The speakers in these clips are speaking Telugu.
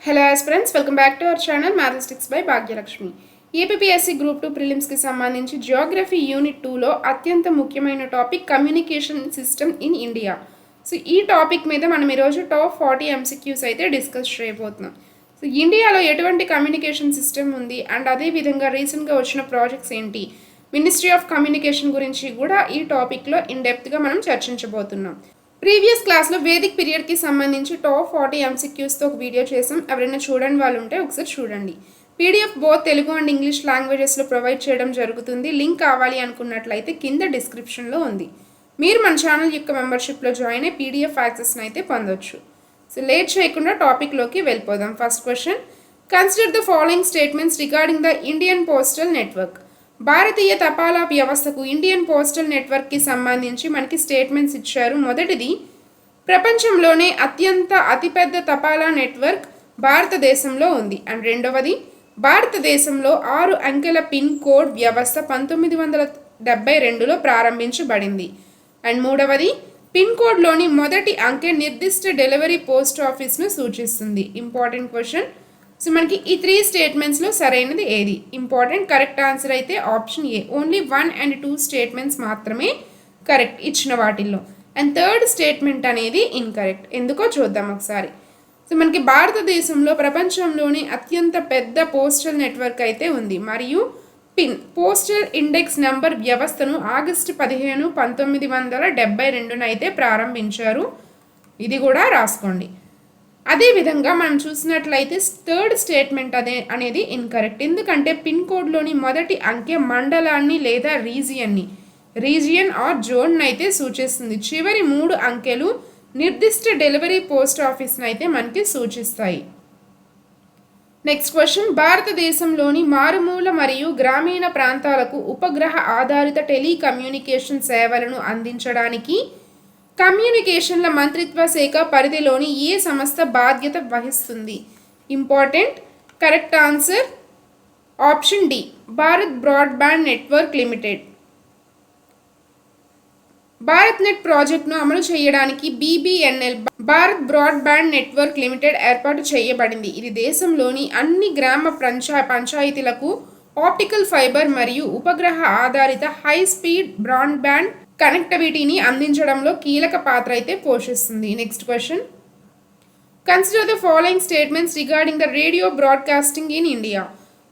Hello aspirants, welcome back to our channel mathematics by Bhagyalakshmi. APSC group 2 ప్రిలిమ్స్కి సంబంధించి జియోగ్రఫీ యూనిట్ 2లో అత్యంత ముఖ్యమైన topic communication system in India. So ఈ టాపిక్ మీద మనం ఈరోజు టాప్ 40 ఎంసీక్యూస్ అయితే డిస్కస్ చేయబోతున్నాం. సో ఇండియాలో ఎటువంటి కమ్యూనికేషన్ సిస్టమ్ ఉంది అండ్ అదేవిధంగా రీసెంట్గా వచ్చిన ప్రాజెక్ట్స్ ఏంటి, మినిస్ట్రీ ఆఫ్ కమ్యూనికేషన్ గురించి కూడా ఈ టాపిక్లో ఇన్డెప్త్గా మనం చర్చించబోతున్నాం. ప్రీవియస్ క్లాస్లో వేదిక్ పీరియడ్కి సంబంధించి టాప్ 40 ఎంసీక్యూస్తో ఒక వీడియో చేసాం. ఎవరైనా చూడండి వాళ్ళు ఉంటే ఒకసారి చూడండి. PDF both Telugu and English లాంగ్వేజెస్లో ప్రొవైడ్ చేయడం జరుగుతుంది. లింక్ కావాలి అనుకున్నట్లయితే కింద డిస్క్రిప్షన్లో ఉంది. మీరు మన ఛానల్ యొక్క మెంబర్షిప్లో జాయిన్ అయ్యి పీడిఎఫ్ యాక్సెస్ని అయితే పొందొచ్చు. సో లేట్ చేయకుండా టాపిక్లోకి వెళ్ళిపోదాం. First question, consider the following statements regarding the Indian postal network. భారతీయ తపాలా వ్యవస్థకు ఇండియన్ పోస్టల్ నెట్వర్క్కి సంబంధించి మనకి స్టేట్మెంట్స్ ఇచ్చారు. మొదటిది, ప్రపంచంలోనే అతిపెద్ద తపాలా నెట్వర్క్ భారతదేశంలో ఉంది. అండ్ రెండవది, భారతదేశంలో 6 అంకెల పిన్ కోడ్ వ్యవస్థ 1972లో ప్రారంభించబడింది. అండ్ మూడవది, పిన్ కోడ్లోని మొదటి అంకె నిర్దిష్ట డెలివరీ పోస్ట్ ఆఫీస్ను సూచిస్తుంది. Important question. సో మనకి ఈ 3 స్టేట్మెంట్స్లో సరైనది ఏది? ఇంపార్టెంట్. కరెక్ట్ ఆన్సర్ అయితే option A. Only 1 and 2 statements మాత్రమే కరెక్ట్ ఇచ్చిన వాటిల్లో. అండ్ థర్డ్ స్టేట్మెంట్ అనేది ఇన్కరెక్ట్. ఎందుకో చూద్దాం ఒకసారి. సో మనకి భారతదేశంలో ప్రపంచంలోని అత్యంత పెద్ద పోస్టల్ నెట్వర్క్ అయితే ఉంది మరియు పోస్టల్ ఇండెక్స్ నంబర్ వ్యవస్థను ఆగస్టు 15, 1972 అయితే ప్రారంభించారు. ఇది కూడా రాసుకోండి. అదేవిధంగా మనం చూసినట్లయితే థర్డ్ స్టేట్మెంట్ అనేది ఇన్కరెక్ట్. ఎందుకంటే పిన్ కోడ్లోని మొదటి అంకె మండలాన్ని లేదా రీజియన్ ఆర్ జోన్ అయితే సూచిస్తుంది. చివరి 3 అంకెలు నిర్దిష్ట డెలివరీ పోస్ట్ ఆఫీస్ని అయితే మనకి సూచిస్తాయి. నెక్స్ట్ క్వశ్చన్, భారతదేశంలోని మారుమూల మరియు గ్రామీణ ప్రాంతాలకు ఉపగ్రహ ఆధారిత టెలికమ్యూనికేషన్ సేవలను అందించడానికి కమ్యూనికేషన్ల మంత్రిత్వ శాఖ పరిధిలోని ఏ సంస్థ బాధ్యత వహిస్తుంది? Important. Correct answer option D, Bharat broadband network limited. Bharat net ప్రాజెక్ట్ను అమలు చేయడానికి BBNL Bharat broadband network limited ఏర్పాటు చేయబడింది. ఇది దేశంలోని అన్ని గ్రామ పంచాయతీలకు ఆప్టికల్ ఫైబర్ మరియు ఉపగ్రహ ఆధారిత హై స్పీడ్ బ్రాడ్బ్యాండ్ కనెక్టివిటీని అందించడంలో కీలక పాత్ర అయితే పోషిస్తుంది. Next question, consider the following statements regarding the radio broadcasting in India.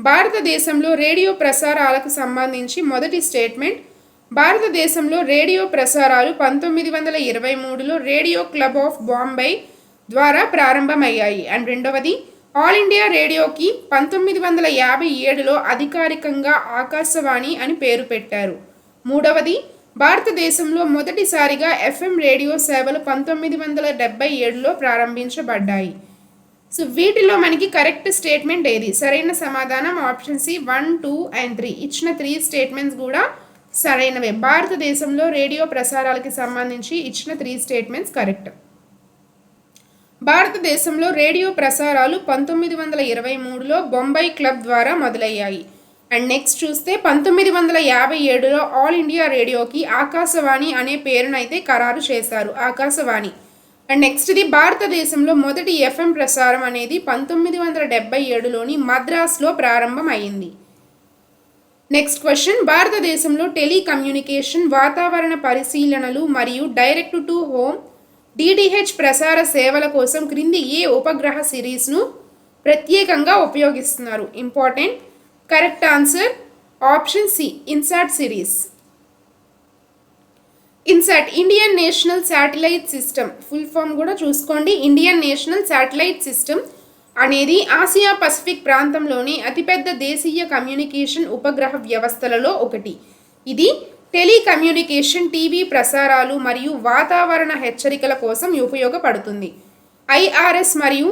భారతదేశంలో రేడియో ప్రసారాలకు సంబంధించి మొదటి స్టేట్మెంట్, భారతదేశంలో రేడియో ప్రసారాలు 1923లో రేడియో క్లబ్ ఆఫ్ బాంబే ద్వారా ప్రారంభమయ్యాయి. అండ్ రెండవది, ఆల్ ఇండియా రేడియోకి 1957లో అధికారికంగా ఆకాశవాణి అని పేరు పెట్టారు. మూడవది, భారతదేశంలో మొదటిసారిగా FM రేడియో సేవలు 1977లో ప్రారంభించబడ్డాయి. సో వీటిలో మనకి కరెక్ట్ స్టేట్మెంట్ ఏది? సరైన సమాధానం ఆప్షన్ సి 1, 2 and 3. ఇచ్చిన 3 స్టేట్మెంట్స్ కూడా సరైనవే. భారతదేశంలో రేడియో ప్రసారాలకి సంబంధించి ఇచ్చిన 3 స్టేట్మెంట్స్ కరెక్ట్. భారతదేశంలో రేడియో ప్రసారాలు 1923లో బొంబాయి క్లబ్ ద్వారా మొదలయ్యాయి. అండ్ నెక్స్ట్ చూస్తే 1957లో ఆల్ ఇండియా రేడియోకి ఆకాశవాణి అనే పేరునైతే ఖరారు చేశారు, ఆకాశవాణి. అండ్ నెక్స్ట్ది, భారతదేశంలో మొదటి FM ప్రసారం అనేది 1977లోని మద్రాస్లో ప్రారంభం అయింది. నెక్స్ట్ క్వశ్చన్, భారతదేశంలో టెలికమ్యూనికేషన్, వాతావరణ పరిశీలనలు మరియు డైరెక్ట్ టు హోమ్ DTH ప్రసార సేవల కోసం క్రింది ఏ ఉపగ్రహ సిరీస్ను ప్రత్యేకంగా ఉపయోగిస్తున్నారు? Important. Correct answer option C, INSAT series. INSAT Indian national satellite system, full form కూడా చూసుకోండి. ఇండియన్ నేషనల్ శాటిలైట్ సిస్టమ్ అనేది ఆసియా పసిఫిక్ ప్రాంతంలోని అతిపెద్ద దేశీయ కమ్యూనికేషన్ ఉపగ్రహ వ్యవస్థలలో ఒకటి. ఇది టెలికమ్యూనికేషన్, టీవీ ప్రసారాలు మరియు వాతావరణ హెచ్చరికల కోసం ఉపయోగపడుతుంది. IRS మరియు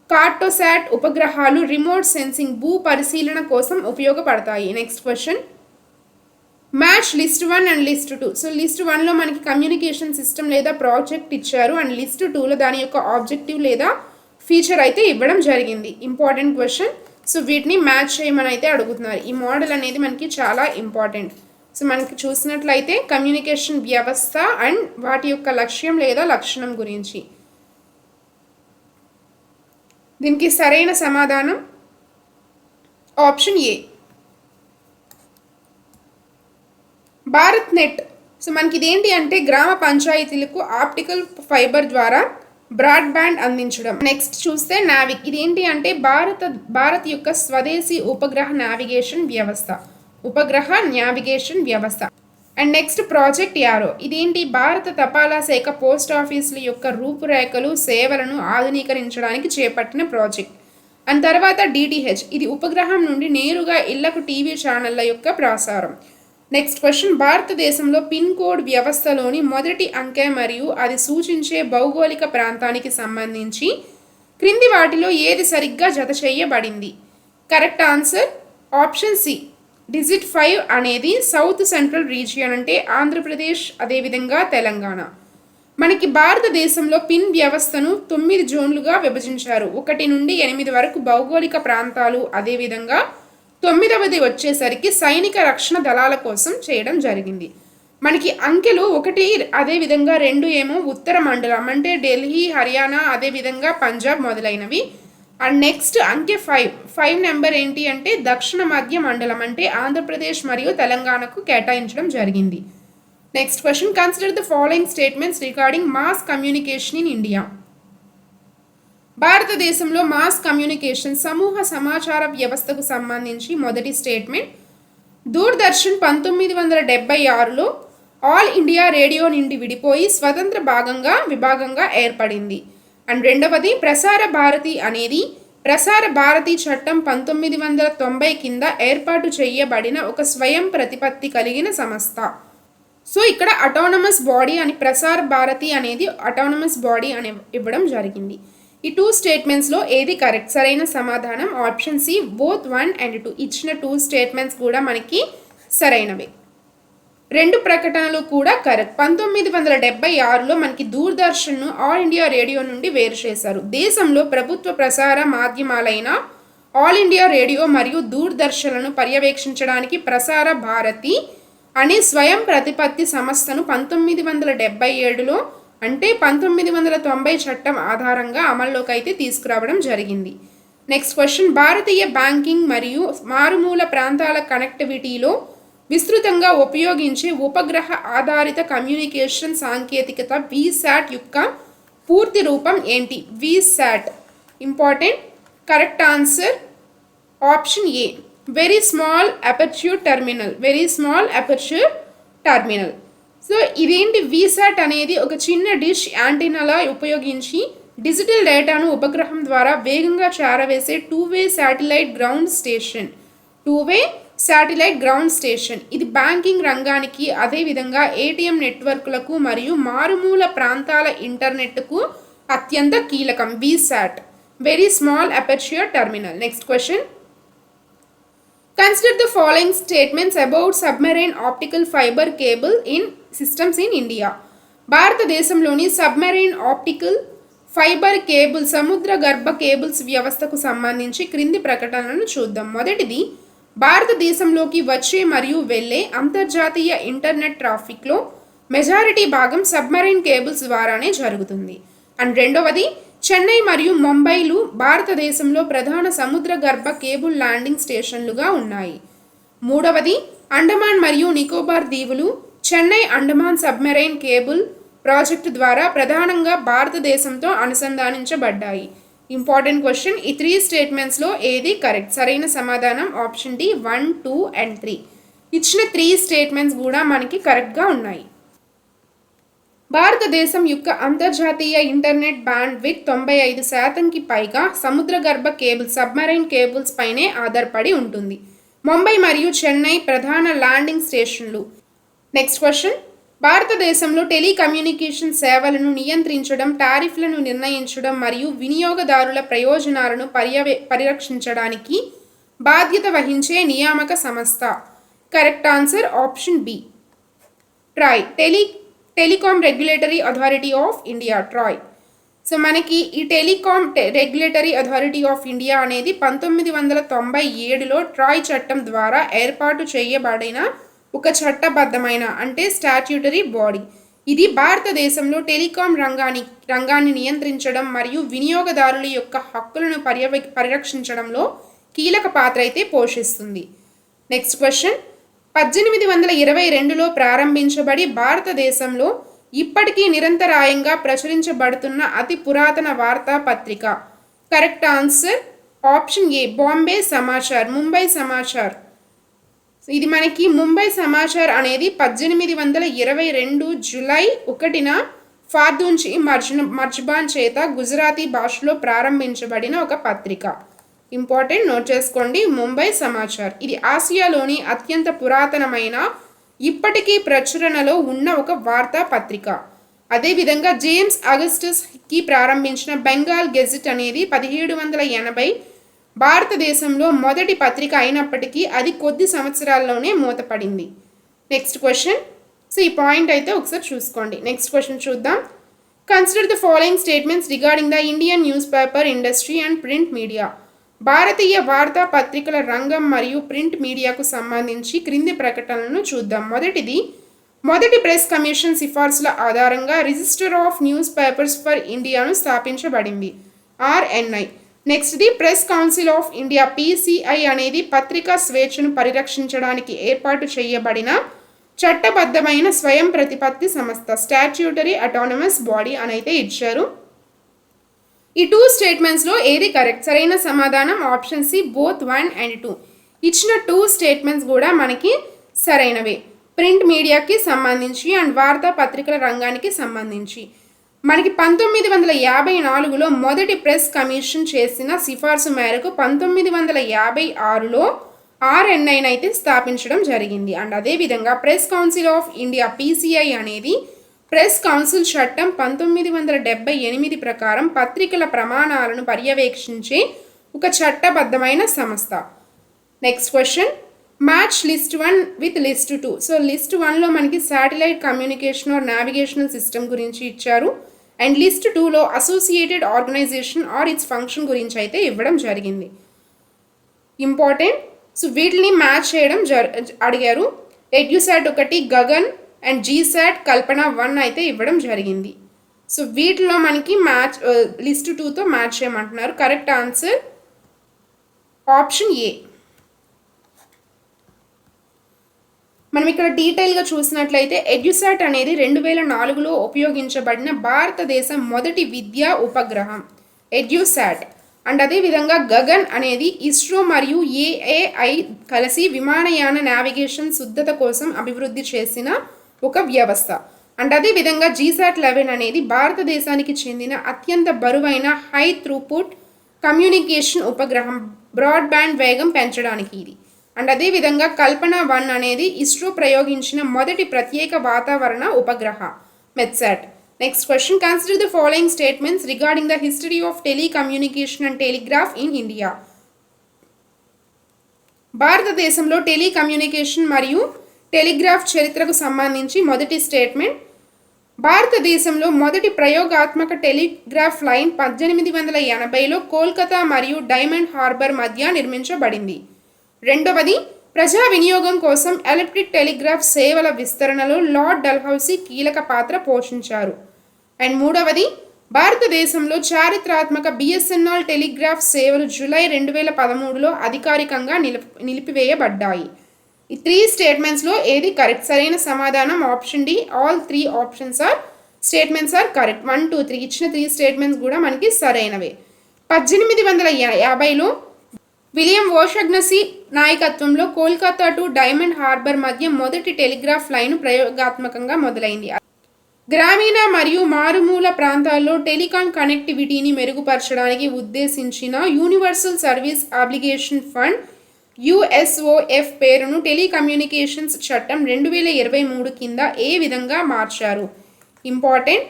కార్టోసాట్ ఉపగ్రహాలు రిమోట్ సెన్సింగ్, భూ పరిశీలన కోసం ఉపయోగపడతాయి. Next question, match list 1 and list 2. So list 1లో మనకి కమ్యూనికేషన్ సిస్టమ్ లేదా ప్రాజెక్ట్ ఇచ్చారు. అండ్ లిస్ట్ 2లో దాని యొక్క ఆబ్జెక్టివ్ లేదా ఫీచర్ అయితే ఇవ్వడం జరిగింది. Important question. సో వీటిని మ్యాచ్ చేయమని అయితే అడుగుతున్నారు. ఈ మోడల్ అనేది మనకి చాలా ఇంపార్టెంట్. సో మనకి చూసినట్లయితే కమ్యూనికేషన్ వ్యవస్థ అండ్ వాటి యొక్క లక్ష్యం లేదా లక్షణం గురించి. దీనికి సరైన సమాధానం option A. Bharat net. So మనకి ఇదేంటి అంటే గ్రామ పంచాయతీలకు ఆప్టికల్ ఫైబర్ ద్వారా బ్రాడ్బ్యాండ్ అందించడం. నెక్స్ట్ చూస్తే నావిక్. ఇదేంటి అంటే భారత్ యొక్క స్వదేశీ ఉపగ్రహ నావిగేషన్ వ్యవస్థ. And next project arrow. ఇదేంటి భారత తపాలా శాఖ పోస్ట్ ఆఫీసుల యొక్క రూపురేఖలు సేవలను ఆధునీకరించడానికి చేపట్టిన ప్రాజెక్ట్. అండ్ తర్వాత డిటిహెచ్. ఇది ఉపగ్రహం నుండి నేరుగా ఇళ్లకు టీవీ ఛానళ్ల యొక్క ప్రసారం. నెక్స్ట్ క్వశ్చన్, భారతదేశంలో పిన్ కోడ్ వ్యవస్థలోని మొదటి అంకె మరియు అది సూచించే భౌగోళిక ప్రాంతానికి సంబంధించి క్రింది వాటిలో ఏది సరిగ్గా జత చేయబడింది? Correct answer option C. డిజిట్ 5 అనేది సౌత్ సెంట్రల్ రీజియన్ అంటే ఆంధ్రప్రదేశ్ అదేవిధంగా తెలంగాణ. మనకి భారతదేశంలో పిన్ వ్యవస్థను 9 జోన్లుగా విభజించారు. 1 నుండి 8 వరకు భౌగోళిక ప్రాంతాలు, అదేవిధంగా 9వది వచ్చేసరికి సైనిక రక్షణ దళాల కోసం చేయడం జరిగింది. మనకి అంకెలు 1 అదేవిధంగా 2 ఏమో ఉత్తర మండలం అంటే ఢిల్లీ, హర్యానా, అదేవిధంగా పంజాబ్ మొదలైనవి. అండ్ నెక్స్ట్ అంకె 5 నెంబర్ ఏంటి అంటే దక్షిణ మధ్య మండలం అంటే ఆంధ్రప్రదేశ్ మరియు తెలంగాణకు కేటాయించడం జరిగింది. Next question, consider the following statements regarding mass communication in India. భారతదేశంలో మాస్ కమ్యూనికేషన్ సమూహ సమాచార వ్యవస్థకు సంబంధించి మొదటి స్టేట్మెంట్, దూరదర్శన్ 1976లో ఆల్ ఇండియా రేడియో నుండి విడిపోయి స్వతంత్ర విభాగంగా ఏర్పడింది. అండ్ రెండవది, ప్రసార భారతి అనేది ప్రసార భారతి చట్టం 1990 కింద ఏర్పాటు చేయబడిన ఒక స్వయం ప్రతిపత్తి కలిగిన సంస్థ. సో ఇక్కడ అటానమస్ బాడీ అని ప్రసార భారతి అనేది అటానమస్ బాడీ అని ఇవ్వడం జరిగింది. ఈ 2 స్టేట్మెంట్స్లో ఏది కరెక్ట్? సరైన సమాధానం ఆప్షన్ సి, బోత్ 1 and 2. ఇచ్చిన 2 స్టేట్మెంట్స్ కూడా మనకి సరైనవే. 2 ప్రకటనలు కూడా కరెక్ట్. 1976లో మనకి దూరదర్శన్ను ఆల్ ఇండియా రేడియో నుండి వేరు చేశారు. దేశంలో ప్రభుత్వ ప్రసార మాధ్యమాలైన ఆల్ ఇండియా రేడియో మరియు దూరదర్శన్లను పర్యవేక్షించడానికి ప్రసార భారతి అనే స్వయం ప్రతిపత్తి సంస్థను 1977లో అంటే 1990 చట్టం ఆధారంగా అమల్లోకి అయితే తీసుకురావడం జరిగింది. నెక్స్ట్ క్వశ్చన్, భారతీయ బ్యాంకింగ్ మరియు మారుమూల ప్రాంతాల కనెక్టివిటీలో విస్తృతంగా ఉపయోగించే ఉపగ్రహ ఆధారిత కమ్యూనికేషన్ సాంకేతికత వీసాట్ యొక్క పూర్తి రూపం ఏంటి? VSAT. Important. Correct answer option A, very small aperture terminal. So ఇదేంటి? వీసాట్ అనేది ఒక చిన్న డిష్ యాంటీనాలా ఉపయోగించి డిజిటల్ డేటాను ఉపగ్రహం ద్వారా వేగంగా చేరవేసే టూ-వే శాటిలైట్ గ్రౌండ్ స్టేషన్. ఇది బ్యాంకింగ్ రంగానికి, అదేవిధంగా ఏటీఎం నెట్వర్క్లకు మరియు మారుమూల ప్రాంతాల ఇంటర్నెట్కు అత్యంత కీలకం. VSAT, very small aperture terminal. Next question, consider the following statements about submarine optical fibre cable in systems in India. భారతదేశంలోని సబ్మెరైన్ ఆప్టికల్ ఫైబర్ కేబుల్ సముద్ర గర్భ కేబుల్స్ వ్యవస్థకు సంబంధించి క్రింది ప్రకటనలను చూద్దాం. మొదటిది, భారతదేశంలోకి వచ్చే మరియు వెళ్ళే అంతర్జాతీయ ఇంటర్నెట్ ట్రాఫిక్లో మెజారిటీ భాగం సబ్మెరైన్ కేబుల్స్ ద్వారానే జరుగుతుంది. అండ్ రెండవది, చెన్నై మరియు ముంబైలు భారతదేశంలో ప్రధాన సముద్ర గర్భ కేబుల్ ల్యాండింగ్ స్టేషన్లుగా ఉన్నాయి. మూడవది, అండమాన్ మరియు నికోబార్ దీవులు Chennai Andaman submarine cable project ద్వారా ప్రధానంగా భారతదేశంతో అనుసంధానించబడ్డాయి. ఇంపార్టెంట్ క్వశ్చన్, ఈ 3 స్టేట్మెంట్స్లో ఏది కరెక్ట్? సరైన సమాధానం ఆప్షన్ డి, 1, 2 and 3. ఇచ్చిన 3 స్టేట్మెంట్స్ కూడా మనకి కరెక్ట్గా ఉన్నాయి. భారతదేశం యొక్క అంతర్జాతీయ ఇంటర్నెట్ బ్యాండ్ విత్ 95%కి పైగా సముద్ర గర్భ సబ్మెరైన్ కేబుల్స్ పైనే ఆధారపడి ఉంటుంది. ముంబై మరియు చెన్నై ప్రధాన ల్యాండింగ్ స్టేషన్లు. నెక్స్ట్ క్వశ్చన్, భారతదేశంలో టెలికమ్యూనికేషన్ సేవలను నియంత్రించడం, టారిఫ్లను నిర్ణయించడం మరియు వినియోగదారుల ప్రయోజనాలను పరిరక్షించడానికి బాధ్యత వహించే నియామక సంస్థ. Correct answer option B, TRAI, telecom regulatory authority of India, TRAI. So మనకి ఈ telecom regulatory authority of India అనేది 1997లో ట్రాయ్ చట్టం ద్వారా ఏర్పాటు చేయబడిన ఒక చట్టబద్ధమైన అంటే స్టాట్యూటరీ బాడీ. ఇది భారతదేశంలో టెలికాం రంగాన్ని నియంత్రించడం మరియు వినియోగదారుల యొక్క హక్కులను పరిరక్షించడంలో కీలక పాత్ర అయితే పోషిస్తుంది. నెక్స్ట్ క్వశ్చన్, 1822లో ప్రారంభించబడి భారతదేశంలో ఇప్పటికీ నిరంతరాయంగా ప్రచురించబడుతున్న అతి పురాతన వార్తాపత్రిక. కరెక్ట్ ఆన్సర్ ఆప్షన్ ఏ బాంబే సమాచార్, ముంబై సమాచార్. ఇది మనకి ముంబై సమాచార్ అనేది 1822 జూలై 1న ఫార్దూన్జీ మర్జ్బాన్ చేత గుజరాతీ భాషలో ప్రారంభించబడిన ఒక పత్రిక. ఇంపార్టెంట్, నోట్ చేసుకోండి. ముంబై సమాచార్ ఇది ఆసియాలోని అత్యంత పురాతనమైన ఇప్పటికీ ప్రచురణలో ఉన్న ఒక వార్తాపత్రిక. అదేవిధంగా జేమ్స్ అగస్టస్ కి ప్రారంభించిన బెంగాల్ గెజిట్ అనేది 1780 భారతదేశంలో మొదటి పత్రిక అయినప్పటికీ అది కొద్ది సంవత్సరాల్లోనే మూతపడింది. నెక్స్ట్ క్వశ్చన్, సో ఈ పాయింట్ అయితే ఒకసారి చూసుకోండి. నెక్స్ట్ క్వశ్చన్ చూద్దాం. Consider the following statements regarding the Indian news paper industry and print media. భారతీయ వార్తాపత్రికల రంగం మరియు ప్రింట్ మీడియాకు సంబంధించి క్రింది ప్రకటనలను చూద్దాం. మొదటి ప్రెస్ కమిషన్ సిఫార్సుల ఆధారంగా register of news papers for ఇండియాను స్థాపించబడింది, RNI. Next the press Council of India, PCI అనేది పత్రికా స్వేచ్ఛను పరిరక్షించడానికి ఏర్పాటు చేయబడిన చట్టబద్ధమైన స్వయం ప్రతిపత్తి సంస్థ, స్టాట్యూటరీ అటానమస్ బాడీ అని అయితే ఇచ్చారు. ఈ 2 స్టేట్మెంట్స్లో ఏది కరెక్ట్? సరైన సమాధానం ఆప్షన్ సి, బోత్ 1 and 2. ఇచ్చిన 2 స్టేట్మెంట్స్ కూడా మనకి సరైనవే, ప్రింట్ మీడియాకి సంబంధించి అండ్ వార్తాపత్రికల రంగానికి సంబంధించి. మనకి 1954లో మొదటి ప్రెస్ కమిషన్ చేసిన సిఫార్సు మేరకు 1956లో RNI అయితే స్థాపించడం జరిగింది. అండ్ అదేవిధంగా Press Council of India, PCI అనేది ప్రెస్ కౌన్సిల్ చట్టం 1978 ప్రకారం పత్రికల ప్రమాణాలను పర్యవేక్షించే ఒక చట్టబద్ధమైన సంస్థ. Next question, match list 1 with list 2. So list 1లో మనకి satellite communication or navigational system గురించి ఇచ్చారు అండ్ లిస్ట్ 2లో associated organisation or its function గురించి అయితే ఇవ్వడం జరిగింది. ఇంపార్టెంట్, సో వీటిని మ్యాచ్ చేయడం అడిగారు. ఎడ్యుసాట్ 1, గగన్ అండ్ జీసాట్ కల్పన 1 అయితే ఇవ్వడం జరిగింది. సో వీటిలో మనకి మ్యాచ్ లిస్ట్ 2తో మ్యాచ్ చేయమంటున్నారు. కరెక్ట్ ఆన్సర్ ఆప్షన్ ఏ. మనం ఇక్కడ డీటెయిల్గా చూసినట్లయితే ఎడ్యుసాట్ అనేది 2004లో ఉపయోగించబడిన భారతదేశం మొదటి విద్యా ఉపగ్రహం ఎడ్యుసాట్. అండ్ అదేవిధంగా గగన్ అనేది ఇస్రో మరియు AI కలిసి విమానయాన నావిగేషన్ శుద్ధత కోసం అభివృద్ధి చేసిన ఒక వ్యవస్థ. అండ్ అదేవిధంగా జీసాట్ 11 అనేది భారతదేశానికి చెందిన అత్యంత బరువైన హై త్రూపుట్ కమ్యూనికేషన్ ఉపగ్రహం, బ్రాడ్బ్యాండ్ వేగం పెంచడానికి ఇది. అండ్ అదేవిధంగా కల్పన 1 అనేది ఇస్రో ప్రయోగించిన మొదటి ప్రత్యేక వాతావరణ ఉపగ్రహ, METSAT. Next question, consider the following statements regarding the history of telecommunication and telegraph in India. భారతదేశంలో టెలికమ్యూనికేషన్ మరియు టెలిగ్రాఫ్ చరిత్రకు సంబంధించి మొదటి స్టేట్మెంట్, భారతదేశంలో మొదటి ప్రయోగాత్మక టెలిగ్రాఫ్ లైన్ 1880లో కోల్కతా మరియు డైమండ్ హార్బర్ మధ్య నిర్మించబడింది. రెండవది, ప్రజా వినియోగం కోసం ఎలక్ట్రిక్ టెలిగ్రాఫ్ సేవల విస్తరణలో లార్డ్ డల్హౌసీ కీలక పాత్ర పోషించారు. అండ్ మూడవది, భారతదేశంలో చారిత్రాత్మక BSNL టెలిగ్రాఫ్ సేవలు జూలై 2013లో అధికారికంగా నిలిపివేయబడ్డాయి. ఈ 3 స్టేట్మెంట్స్లో ఏది కరెక్ట్? సరైన సమాధానం option D, all 3 options are statements are correct. 1, 2, 3 ఇచ్చిన 3 స్టేట్మెంట్స్ కూడా మనకి సరైనవే. 1850లో విలియం ఓషగ్నసీ నాయకత్వంలో కోల్కతా టు డైమండ్ హార్బర్ మధ్య మొదటి టెలిగ్రాఫ్ లైన్ ప్రయోగాత్మకంగా మొదలైంది. గ్రామీణ మరియు మారుమూల ప్రాంతాల్లో టెలికాం కనెక్టివిటీని మెరుగుపరచడానికి ఉద్దేశించిన universal service obligation fund USOF పేరును టెలికమ్యూనికేషన్స్ చట్టం 2023 కింద ఏ విధంగా మార్చారు? ఇంపార్టెంట్,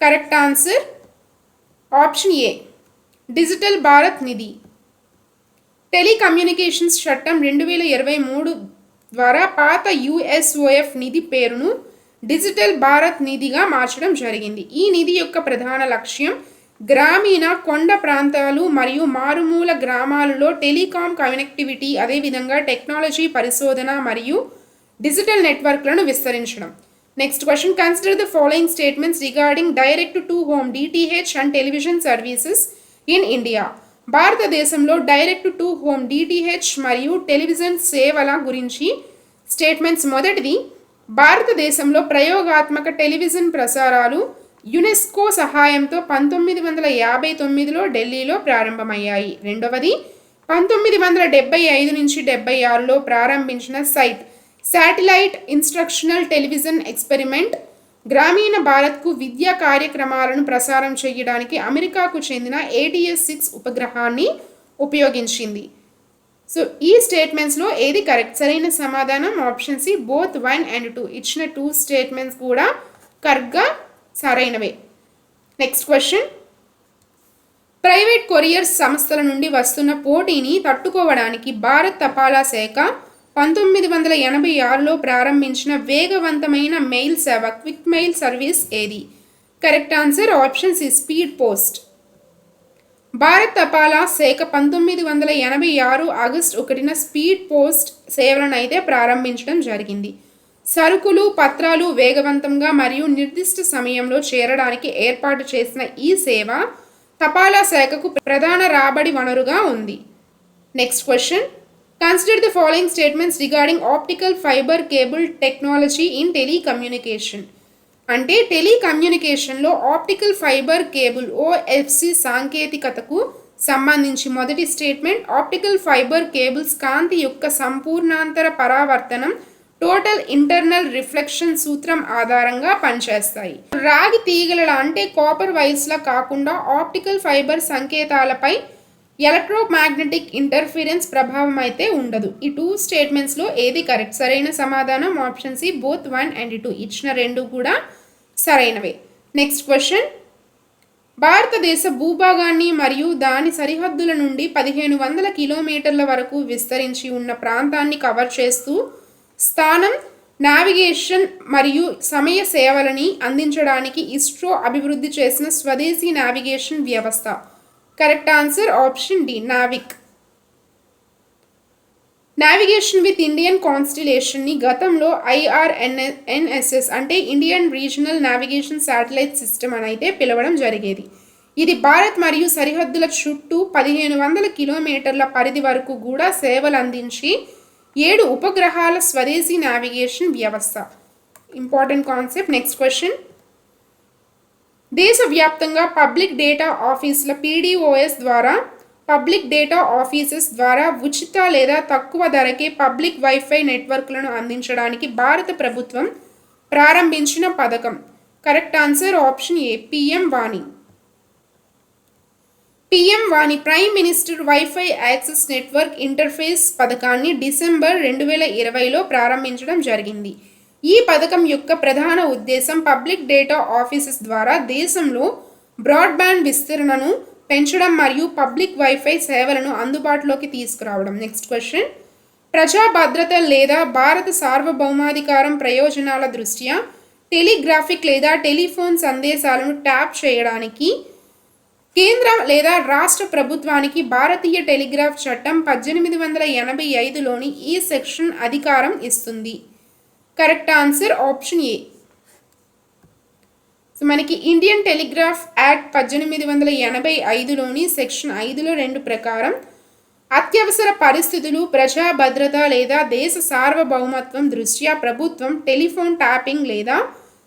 కరెక్ట్ ఆన్సర్ ఆప్షన్ ఏ, డిజిటల్ భారత్ నిధి. టెలికమ్యూనికేషన్స్ చట్టం 2023 ద్వారా పాత USOF నిధి పేరును డిజిటల్ భారత్ నిధిగా మార్చడం జరిగింది. ఈ నిధి యొక్క ప్రధాన లక్ష్యం గ్రామీణ, కొండ ప్రాంతాలు మరియు మారుమూల గ్రామాలలో టెలికాం కనెక్టివిటీ, అదేవిధంగా టెక్నాలజీ పరిశోధన మరియు డిజిటల్ నెట్వర్క్లను విస్తరించడం. Next question, consider the following statements regarding direct to home DTH and television services in India. భారతదేశంలో డైరెక్ట్ టు హోమ్ డిటిహెచ్ మరియు టెలివిజన్ సేవల గురించి స్టేట్మెంట్స్. మొదటిది, భారతదేశంలో ప్రయోగాత్మక టెలివిజన్ ప్రసారాలు యునెస్కో సహాయంతో 1959లో ఢిల్లీలో ప్రారంభమయ్యాయి. రెండవది, 1975 నుంచి 76లో ప్రారంభించిన SITE satellite instructional television experiment గ్రామీణ భారత్కు విద్యా కార్యక్రమాలను ప్రసారం చేయడానికి అమెరికాకు చెందిన ATS-6 ఉపగ్రహాన్ని ఉపయోగించింది. సో ఈ స్టేట్మెంట్స్లో ఏది కరెక్ట్? సరైన సమాధానం ఆప్షన్ సి, బోత్ 1 and 2. ఇచ్చిన 2 స్టేట్మెంట్స్ కూడా కరెక్ట్గా సరైనవే. నెక్స్ట్ క్వశ్చన్, ప్రైవేట్ కొరియర్ సంస్థల నుండి వస్తున్న పోటీని తట్టుకోవడానికి భారత్ తపాలా శాఖ 1986లో ప్రారంభించిన వేగవంతమైన మెయిల్ సేవ క్విక్ మెయిల్ సర్వీస్ ఏది? Correct answer option C, speed post. Bharat తపాలా శాఖ 1986 ఆగస్టు 1న స్పీడ్ పోస్ట్ సేవలను అయితే ప్రారంభించడం జరిగింది. సరుకులు, పత్రాలు వేగవంతంగా మరియు నిర్దిష్ట సమయంలో చేరడానికి ఏర్పాటు చేసిన ఈ సేవ తపాలా శాఖకు ప్రధాన రాబడి వనరుగా ఉంది. Next question, consider the following statements regarding optical fibre cable technology in telecommunication. అంటే టెలికమ్యూనికేషన్లో ఆప్టికల్ ఫైబర్ కేబుల్ OFC సాంకేతికతకు సంబంధించి మొదటి స్టేట్మెంట్, ఆప్టికల్ ఫైబర్ కేబుల్స్ కాంతి యొక్క సంపూర్ణాంతర పరావర్తనం టోటల్ ఇంటర్నల్ రిఫ్లెక్షన్ సూత్రం ఆధారంగా పనిచేస్తాయి. రాగి తీగల అంటే కాపర్ వైర్స్లా కాకుండా ఆప్టికల్ ఫైబర్ సంకేతాలపై ఎలక్ట్రోమాగ్నెటిక్ ఇంటర్ఫిరెన్స్ ప్రభావం అయితే ఉండదు. ఈ 2 స్టేట్మెంట్స్లో ఏది కరెక్ట్? సరైన సమాధానం ఆప్షన్ సి, బోత్ 1 and 2. ఇచ్చిన 2 కూడా సరైనవే. నెక్స్ట్ క్వశ్చన్, భారతదేశ భూభాగాన్ని మరియు దాని సరిహద్దుల నుండి 1500 కిలోమీటర్ల వరకు విస్తరించి ఉన్న ప్రాంతాన్ని కవర్ చేస్తూ స్థానం, నావిగేషన్ మరియు సమయ సేవలని అందించడానికి ఇస్రో అభివృద్ధి చేసిన స్వదేశీ నావిగేషన్ వ్యవస్థ. Correct answer option D, NavIC. Navigation with Indian కాన్స్టిలేషన్ని గతంలో IRNSS అంటే Indian regional navigation satellite system అని అయితే పిలవడం జరిగేది. ఇది భారత్ మరియు సరిహద్దుల చుట్టూ 1500 కిలోమీటర్ల పరిధి వరకు కూడా సేవలు అందించి 7 ఉపగ్రహాల స్వదేశీ నావిగేషన్ వ్యవస్థ. Important concept. నెక్స్ట్ క్వశ్చన్, దేశవ్యాప్తంగా పబ్లిక్ డేటా ఆఫీసుల PDOS ద్వారా పబ్లిక్ డేటా ఆఫీసెస్ ద్వారా ఉచిత లేదా తక్కువ ధరకే పబ్లిక్ వైఫై నెట్వర్క్లను అందించడానికి భారత ప్రభుత్వం ప్రారంభించిన పథకం. కరెక్ట్ ఆన్సర్ ఆప్షన్ ఏ, PM వాణి. PM వాణి prime minister wifi access network interface పథకాన్ని డిసెంబర్ 2020లో ప్రారంభించడం జరిగింది. ఈ పథకం యొక్క ప్రధాన ఉద్దేశం పబ్లిక్ డేటా ఆఫీసెస్ ద్వారా దేశంలో బ్రాడ్బ్యాండ్ విస్తరణను పెంచడం మరియు పబ్లిక్ వైఫై సేవలను అందుబాటులోకి తీసుకురావడం. నెక్స్ట్ క్వశ్చన్, ప్రజా భద్రత లేదా భారత సార్వభౌమాధికారం ప్రయోజనాల దృష్ట్యా టెలిగ్రాఫిక్ లేదా టెలిఫోన్ సందేశాలను ట్యాప్ చేయడానికి కేంద్ర లేదా రాష్ట్ర ప్రభుత్వానికి భారతీయ టెలిగ్రాఫ్ చట్టం 1885లోని ఈ సెక్షన్ అధికారం ఇస్తుంది. కరెక్ట్ ఆన్సర్ ఆప్షన్ ఏ. సో మనకి ఇండియన్ టెలిగ్రాఫ్ యాక్ట్ 1885లోని సెక్షన్ 5లో 2 ప్రకారం అత్యవసర పరిస్థితులు, ప్రజా భద్రత లేదా దేశ సార్వభౌమత్వం దృష్ట్యా ప్రభుత్వం టెలిఫోన్ ట్యాపింగ్ లేదా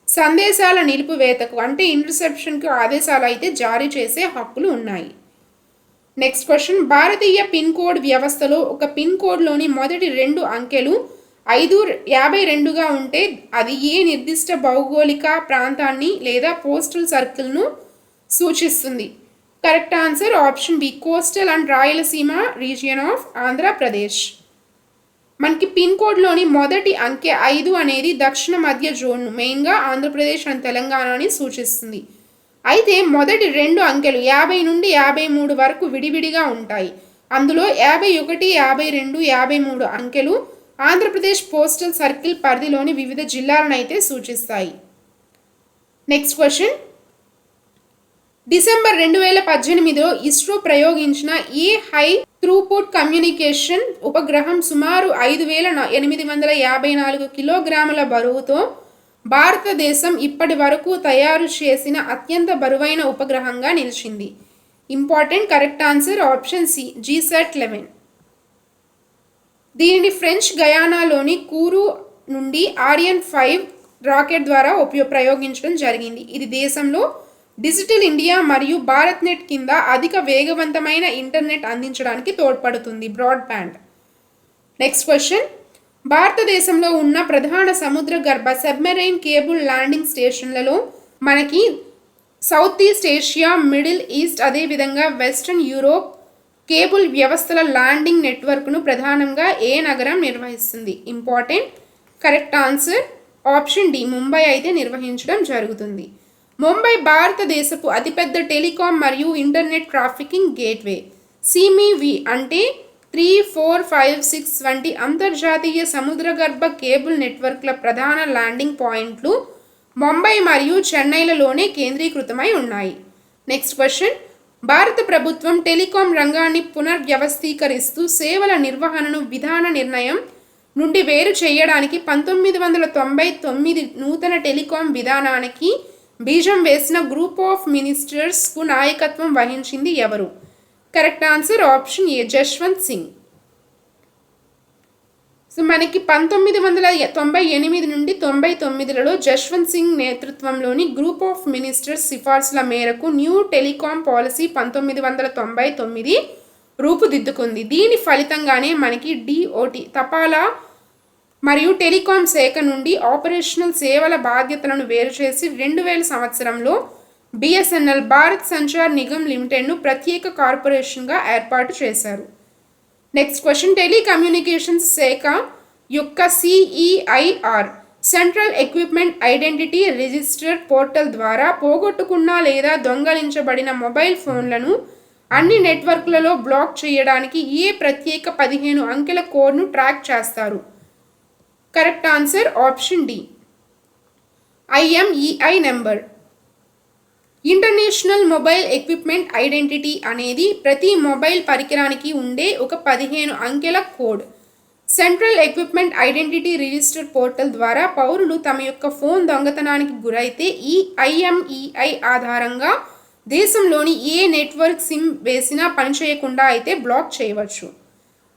సందేశాల నిలిపివేతకు అంటే ఇంటర్సెప్షన్కు ఆదేశాలు అయితే జారీ చేసే హక్కులు ఉన్నాయి. నెక్స్ట్ క్వశ్చన్, భారతీయ పిన్ కోడ్ వ్యవస్థలో ఒక పిన్ కోడ్లోని మొదటి 2 అంకెలు 552గా ఉంటే అది ఏ నిర్దిష్ట భౌగోళిక ప్రాంతాన్ని లేదా పోస్టల్ సర్కిల్ను సూచిస్తుంది. Correct answer option B, coastal and Rayalaseema region of Andhra Pradesh. మనకి పిన్ కోడ్లోని మొదటి అంకె 5 అనేది దక్షిణ మధ్య జోన్ను మెయిన్గా ఆంధ్రప్రదేశ్ అండ్ తెలంగాణని సూచిస్తుంది. అయితే మొదటి 2 అంకెలు 50 నుండి 53 వరకు విడివిడిగా ఉంటాయి. అందులో 51, 52, 53 అంకెలు ఆంధ్రప్రదేశ్ పోస్టల్ సర్కిల్ పరిధిలోని వివిధ జిల్లాలను అయితే సూచిస్తాయి. నెక్స్ట్ క్వశ్చన్, డిసెంబర్ 2018లో ఇస్రో ప్రయోగించిన ఈ హై త్రూపుట్ కమ్యూనికేషన్ ఉపగ్రహం సుమారు 5854 కిలోగ్రాముల బరువుతో భారతదేశం ఇప్పటి వరకు తయారు చేసిన అత్యంత బరువైన ఉపగ్రహంగా నిలిచింది? Important. Correct answer option C, GSAT-11. దీనిని ఫ్రెంచ్ గయానాలోని కూరు నుండి ఆరియన్ 5 రాకెట్ ద్వారా ప్రయోగించడం జరిగింది. ఇది దేశంలో డిజిటల్ ఇండియా మరియు భారత్ నెట్ కింద అధిక వేగవంతమైన ఇంటర్నెట్ అందించడానికి తోడ్పడుతుంది, బ్రాడ్బ్యాండ్. Next question. భారతదేశంలో ఉన్న ప్రధాన సముద్ర గర్భ సబ్మెరైన్ కేబుల్ ల్యాండింగ్ స్టేషన్లలో మనకి south east Asia, middle east, అదేవిధంగా వెస్ట్రన్ యూరోప్ కేబుల్ వ్యవస్థల ల్యాండింగ్ నెట్వర్క్ను ప్రధానంగా ఏ నగరం నిర్వహిస్తుంది? Important. Correct answer option D, Mumbai అయితే నిర్వహించడం జరుగుతుంది. ముంబై భారతదేశపు అతిపెద్ద టెలికాం మరియు ఇంటర్నెట్ ట్రాఫికింగ్ గేట్వే. సిమివి అంటే 3, 4, 5, 6 వంటి అంతర్జాతీయ సముద్రగర్భ కేబుల్ నెట్వర్క్ల ప్రధాన ల్యాండింగ్ పాయింట్లు ముంబై మరియు చెన్నైలలోనే కేంద్రీకృతమై ఉన్నాయి. Next question. భారత ప్రభుత్వం టెలికాం రంగాన్ని పునర్వ్యవస్థీకరిస్తూ సేవల నిర్వహణను విధాన నిర్ణయం నుండి వేరు చేయడానికి 1999 నూతన టెలికాం విధానానికి బీజం వేసిన గ్రూప్ ఆఫ్ మినిస్టర్స్కు నాయకత్వం వహించింది ఎవరు? Correct answer option A, Jaswant Singh. So మనకి 1998 నుండి 99లలో జశ్వంత్ సింగ్ నేతృత్వంలోని గ్రూప్ ఆఫ్ మినిస్టర్స్ సిఫార్సుల మేరకు న్యూ టెలికాం పాలసీ 1999 రూపుదిద్దుకుంది. దీని ఫలితంగానే మనకి DOT తపాలా మరియు టెలికాం శాఖ నుండి ఆపరేషనల్ సేవల బాధ్యతలను వేరు చేసి 2000 సంవత్సరంలో BSNL భారత్ సంచార్ నిగమ్ లిమిటెడ్ను ప్రత్యేక కార్పొరేషన్గా ఏర్పాటు చేశారు. Next question. టెలికమ్యూనికేషన్స్ శాఖ యొక్క CEIR central equipment identity register portal ద్వారా పోగొట్టుకున్న లేదా దొంగలించబడిన మొబైల్ ఫోన్లను అన్ని నెట్వర్క్లలో బ్లాక్ చేయడానికి ఏ ప్రత్యేక 15 అంకెల కోడ్ను ట్రాక్ చేస్తారు? Correct answer option D, IMEI number. International mobile equipment identity అనేది ప్రతి మొబైల్ పరికరానికి ఉండే ఒక 15 అంకెల కోడ్. Central equipment identity register portal ద్వారా పౌరులు తమ యొక్క ఫోన్ దొంగతనానికి గురైతే ఈ IMEI ఆధారంగా దేశంలోని ఏ నెట్వర్క్ సిమ్ వేసినా పనిచేయకుండా అయితే బ్లాక్ చేయవచ్చు.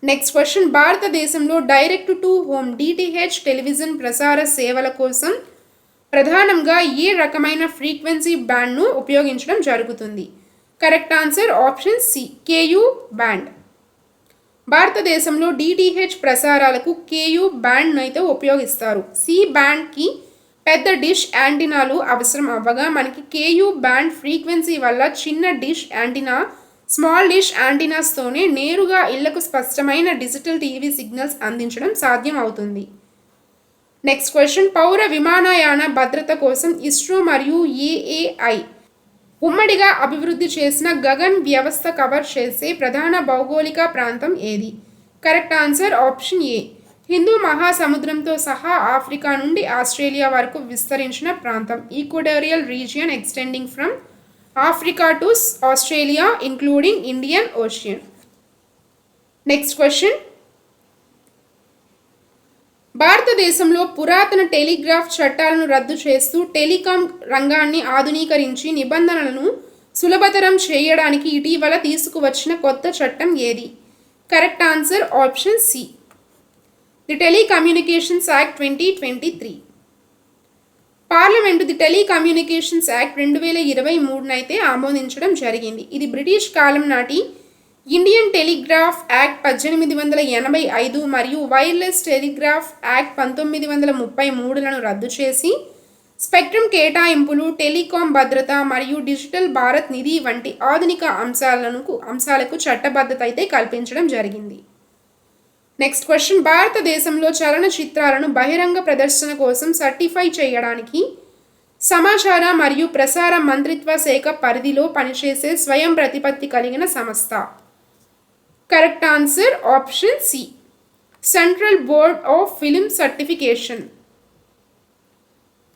Next question. భారతదేశంలో direct to home DTH television ప్రసార సేవల కోసం ప్రధానంగా ఏ రకమైన ఫ్రీక్వెన్సీ బ్యాండ్ను ఉపయోగించడం జరుగుతుంది? Correct answer option C, KU band. భారతదేశంలో DTH ప్రసారాలకు KU బ్యాండ్ను అయితే ఉపయోగిస్తారు. C బ్యాండ్కి పెద్ద డిష్ యాంటీనాలు అవసరం అవ్వగా మనకి KU బ్యాండ్ ఫ్రీక్వెన్సీ వల్ల చిన్న డిష్ యాంటీనా, స్మాల్ డిష్ యాంటీనాస్తోనే నేరుగా ఇళ్లకు స్పష్టమైన డిజిటల్ టీవీ సిగ్నల్స్ అందించడం సాధ్యం అవుతుంది. Next question. పౌర విమానయాన భద్రత కోసం ఇస్రో మరియు AAI ఉమ్మడిగా అభివృద్ధి చేసిన గగన్ వ్యవస్థ కవర్ చేసే ప్రధాన భౌగోళిక ప్రాంతం ఏది? కరెక్ట్ ఆన్సర్ ఆప్షన్ ఏ, హిందూ మహాసముద్రంతో సహా ఆఫ్రికా నుండి ఆస్ట్రేలియా వరకు విస్తరించిన ప్రాంతం. Equatorial region extending from Africa to Australia including Indian Ocean. Next question. భారతదేశంలో పురాతన టెలిగ్రాఫ్ చట్టాలను రద్దు చేస్తూ టెలికాం రంగాన్ని ఆధునీకరించి నిబంధనలను సులభతరం చేయడానికి ఇటీవల తీసుకువచ్చిన కొత్త చట్టం ఏది? Correct answer option C, the telecommunications act 2023. Parliament the telecommunications act 2023 అయితే ఆమోదించడం జరిగింది. ఇది బ్రిటిష్ కాలం నాటి ఇండియన్ టెలిగ్రాఫ్ యాక్ట్ 1885 మరియు వైర్లెస్ టెలిగ్రాఫ్ యాక్ట్ 1933లను రద్దు చేసి స్పెక్ట్రమ్ కేటాయింపులు, టెలికాం భద్రత మరియు డిజిటల్ భారత్ నిధి వంటి ఆధునిక అంశాలకు చట్టబద్ధత అయితే కల్పించడం జరిగింది. Next question. భారతదేశంలో చలనచిత్రాలను బహిరంగ ప్రదర్శన కోసం సర్టిఫై చేయడానికి సమాచార మరియు ప్రసార మంత్రిత్వ శాఖ పరిధిలో పనిచేసే స్వయం ప్రతిపత్తి కలిగిన సంస్థ. Correct answer option C, central board of film certification.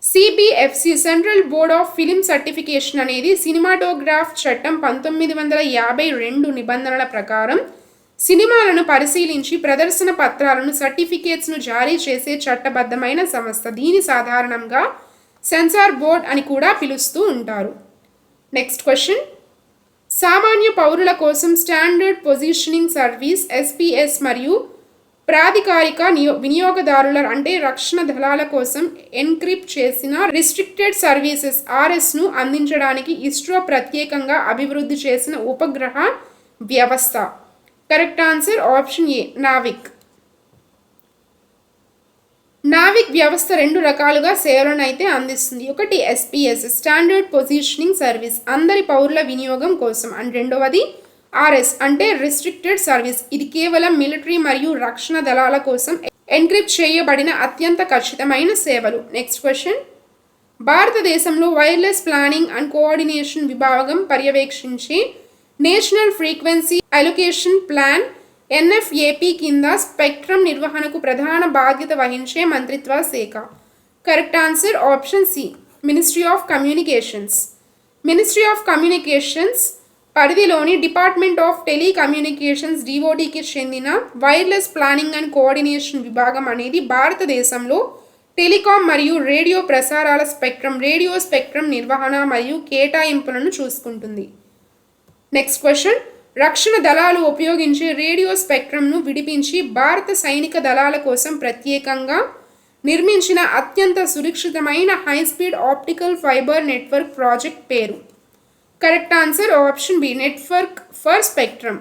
CBFC central board of film certification అనేది సినిమాటోగ్రాఫ్ చట్టం 1952 నిబంధనల ప్రకారం సినిమాలను పరిశీలించి ప్రదర్శన పత్రాలను సర్టిఫికేట్స్ను జారీ చేసే చట్టబద్ధమైన సంస్థ. దీని సాధారణంగా సెన్సార్ బోర్డ్ అని కూడా పిలుస్తూ ఉంటారు. నెక్స్ట్ క్వశ్చన్, సామాన్య పౌరుల కోసం స్టాండర్డ్ పొజిషనింగ్ సర్వీస్ ఎస్పీఎస్ మరియు ప్రాధికారిక వినియోగదారుల అంటే రక్షణ దళాల కోసం ఎన్క్రిప్ట్ చేసిన రిస్ట్రిక్టెడ్ సర్వీసెస్ ఆర్ఎస్ను అందించడానికి ఇస్రో ప్రత్యేకంగా అభివృద్ధి చేసిన ఉపగ్రహ వ్యవస్థ. కరెక్ట్ ఆన్సర్ ఆప్షన్ ఏ, నావిక్. నావిక్ వ్యవస్థ రెండు రకాలుగా సేవలను అయితే అందిస్తుంది. ఒకటి ఎస్పీఎస్ స్టాండర్డ్ పొజిషనింగ్ సర్వీస్ అందరి పౌరుల వినియోగం కోసం, అండ్ రెండవది ఆర్ఎస్ అంటే రిస్ట్రిక్టెడ్ సర్వీస్. ఇది కేవలం మిలిటరీ మరియు రక్షణ దళాల కోసం ఎన్క్రిప్ట్ చేయబడిన అత్యంత ఖచ్చితమైన సేవలు. నెక్స్ట్ క్వశ్చన్, భారతదేశంలో వైర్లెస్ ప్లానింగ్ అండ్ కోఆర్డినేషన్ విభాగం పర్యవేక్షించే national frequency allocation plan NFAP కింద స్పెక్ట్రమ్ నిర్వహణకు ప్రధాన బాధ్యత వహించే మంత్రిత్వ శాఖ. Correct answer option C, ministry of communications. Ministry of communications పరిధిలోని డిపార్ట్మెంట్ ఆఫ్ టెలికమ్యూనికేషన్స్ డిఓడికి చెందిన వైర్లెస్ ప్లానింగ్ అండ్ కోఆర్డినేషన్ విభాగం అనేది భారతదేశంలో టెలికాం మరియు రేడియో ప్రసారాల రేడియో స్పెక్ట్రమ్ నిర్వహణ మరియు కేటాయింపులను చూసుకుంటుంది. నెక్స్ట్ క్వశ్చన్, రక్షణ దళాలు ఉపయోగించే రేడియో స్పెక్ట్రమ్ను విడిపించి భారత సైనిక దళాల కోసం ప్రత్యేకంగా నిర్మించిన అత్యంత సురక్షితమైన high speed optical fibre network project పేరు. Correct answer option B, network for spectrum.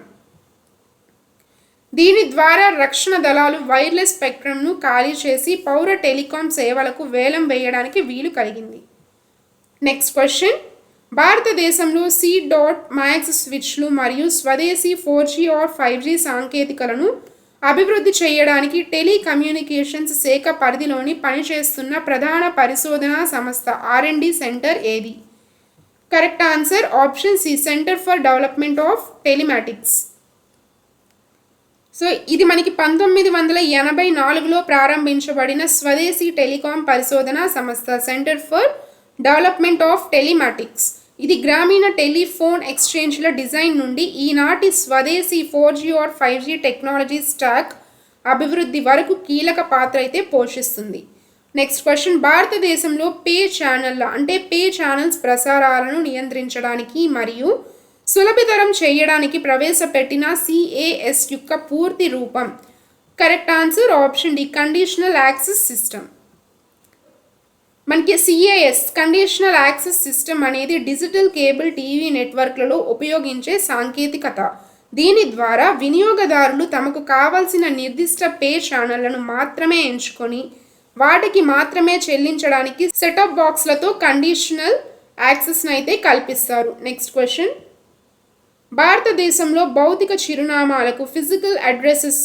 దీని ద్వారా రక్షణ దళాలు వైర్లెస్ స్పెక్ట్రమ్ను ఖాళీ చేసి పౌర టెలికాం సేవలకు వేలం వేయడానికి వీలు కలిగింది. నెక్స్ట్ క్వశ్చన్, భారతదేశంలో సి.మ్యాక్స్ స్విచ్లు మరియు స్వదేశీ 4G ఆర్ 5G సాంకేతికలను అభివృద్ధి చేయడానికి టెలికమ్యూనికేషన్స్ శాఖ పరిధిలోని పనిచేస్తున్న ప్రధాన పరిశోధనా సంస్థ R&D సెంటర్ ఏది? Correct answer option C, centre for development of telematics. So ఇది మనకి 1984లో ప్రారంభించబడిన స్వదేశీ టెలికాం పరిశోధనా సంస్థ centre for development of telematics. ఇది గ్రామీణ టెలిఫోన్ ఎక్స్చేంజ్ల డిజైన్ నుండి ఈనాటి స్వదేశీ 4G are 5G technology stock అభివృద్ధి వరకు కీలక పాత్ర అయితే పోషిస్తుంది. నెక్స్ట్ క్వశ్చన్, భారతదేశంలో పే ఛానల్స్ ప్రసారాలను నియంత్రించడానికి మరియు సులభతరం చేయడానికి ప్రవేశపెట్టిన CAS యొక్క పూర్తి రూపం. Correct answer option D, conditional access system. మనకి CAS కండిషనల్ యాక్సెస్ సిస్టమ్ అనేది డిజిటల్ కేబుల్ టీవీ నెట్వర్క్లలో ఉపయోగించే సాంకేతికత. దీని ద్వారా వినియోగదారులు తమకు కావలసిన నిర్దిష్ట పే ఛానళ్లను మాత్రమే ఎంచుకొని వాటికి మాత్రమే చెల్లించడానికి సెటప్ బాక్స్లతో కండిషనల్ యాక్సెస్ను అయితే కల్పిస్తారు. నెక్స్ట్ క్వశ్చన్, భారతదేశంలో భౌతిక చిరునామాలకు physical addresses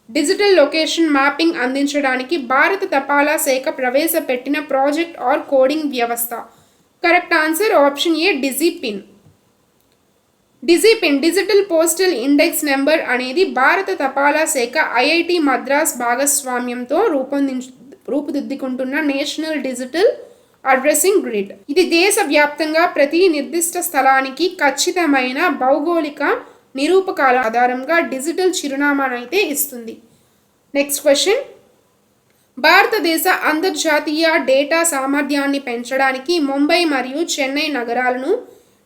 digital location mapping అందించడానికి భారత తపాలా శాఖ ప్రవేశపెట్టిన ప్రాజెక్ట్ ఆర్ కోడింగ్ వ్యవస్థ. Correct answer option A, DIGIPIN. Digital postal index number అనేది భారత తపాలా శాఖ IIT మద్రాస్ భాగస్వామ్యంతో రూపుదిద్దుకుంటున్న నేషనల్ డిజిటల్ అడ్రసింగ్ గ్రిడ్. ఇది దేశవ్యాప్తంగా ప్రతి నిర్దిష్ట స్థలానికి ఖచ్చితమైన భౌగోళిక నిరూపకాల ఆధారంగా డిజిటల్ చిరునామాను అయితే ఇస్తుంది. నెక్స్ట్ క్వశ్చన్, భారతదేశ అంతర్జాతీయ డేటా సామర్థ్యాన్ని పెంచడానికి ముంబై మరియు చెన్నై నగరాలను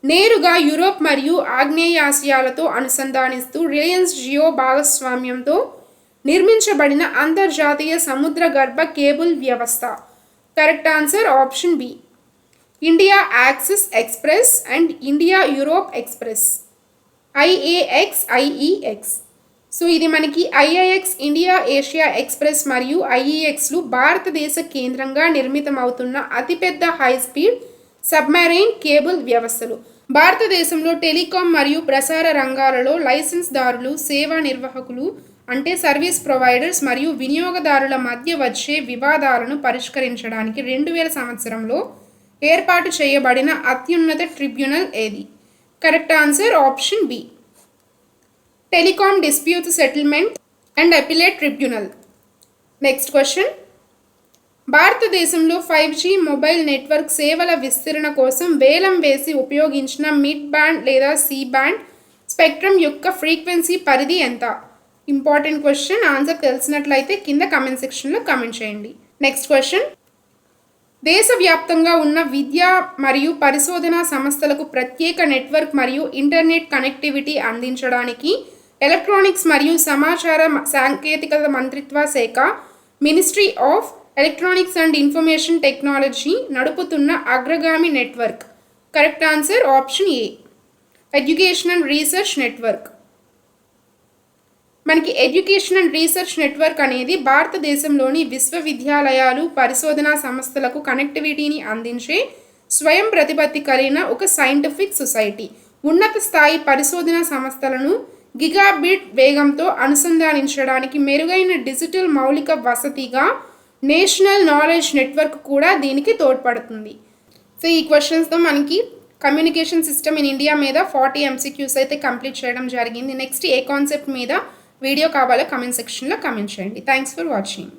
నేరుగా యూరోప్ మరియు ఆగ్నేయాసియాలతో అనుసంధానిస్తూ రిలయన్స్ జియో భాగస్వామ్యంతో నిర్మించబడిన అంతర్జాతీయ సముద్ర గర్భ కేబుల్ వ్యవస్థ. Correct answer option B, India access express and India Europe express, IAX. So ఇది మనకి IIX ఇండియా ఏషియా ఎక్స్ప్రెస్ మరియు IEXలు భారతదేశ కేంద్రంగా నిర్మితమవుతున్న అతిపెద్ద హైస్పీడ్ సబ్మెరైన్ కేబుల్ వ్యవస్థలు. భారతదేశంలో టెలికాం మరియు ప్రసార రంగాలలో లైసెన్స్దారులు, సేవా నిర్వాహకులు అంటే సర్వీస్ ప్రొవైడర్స్ మరియు వినియోగదారుల మధ్య వచ్చే వివాదాలను పరిష్కరించడానికి 2000 సంవత్సరంలో ఏర్పాటు చేయబడిన అత్యున్నత ట్రిబ్యునల్ ఏది? Correct answer option B, telecom dispute settlement and appellate tribunal. Next question, భారతదేశంలో 5G మొబైల్ నెట్వర్క్ సేవల విస్తరణ కోసం వేలం వేసి ఉపయోగించిన మిడ్ బ్యాండ్ లేదా C బ్యాండ్ స్పెక్ట్రమ్ యొక్క ఫ్రీక్వెన్సీ పరిధి ఎంత? Important question. ఆన్సర్ తెలిసినట్లయితే కింద కమెంట్ సెక్షన్లో కమెంట్ చేయండి. Next question. దేశవ్యాప్తంగా ఉన్న విద్యా మరియు పరిశోధనా సంస్థలకు ప్రత్యేక నెట్వర్క్ మరియు ఇంటర్నెట్ కనెక్టివిటీ అందించడానికి ఎలక్ట్రానిక్స్ మరియు సమాచార సాంకేతికత మంత్రిత్వ శాఖ ministry of electronics and information technology నడుపుతున్న అగ్రగామి network. Correct answer option A, education and research network. మనకి ఎడ్యుకేషన్ అండ్ రీసెర్చ్ నెట్వర్క్ అనేది భారతదేశంలోని విశ్వవిద్యాలయాలు పరిశోధనా సంస్థలకు కనెక్టివిటీని అందించే స్వయం ప్రతిపత్తి కలిగిన ఒక సైంటిఫిక్ సొసైటీ. ఉన్నత స్థాయి పరిశోధనా సంస్థలను గిగాబిట్ వేగంతో అనుసంధానించడానికి మెరుగైన డిజిటల్ మౌలిక వసతిగా నేషనల్ నాలెడ్జ్ నెట్వర్క్ కూడా దీనికి తోడ్పడుతుంది. సో ఈ క్వశ్చన్స్తో మనకి కమ్యూనికేషన్ సిస్టమ్ ఇన్ ఇండియా మీద 40 MCQs అయితే కంప్లీట్ చేయడం జరిగింది. నెక్స్ట్ ఏ కాన్సెప్ట్ మీద వీడియో కావాలో కమెంట్ సెక్షన్లో కమెంట్ చేయండి. Thanks for watching.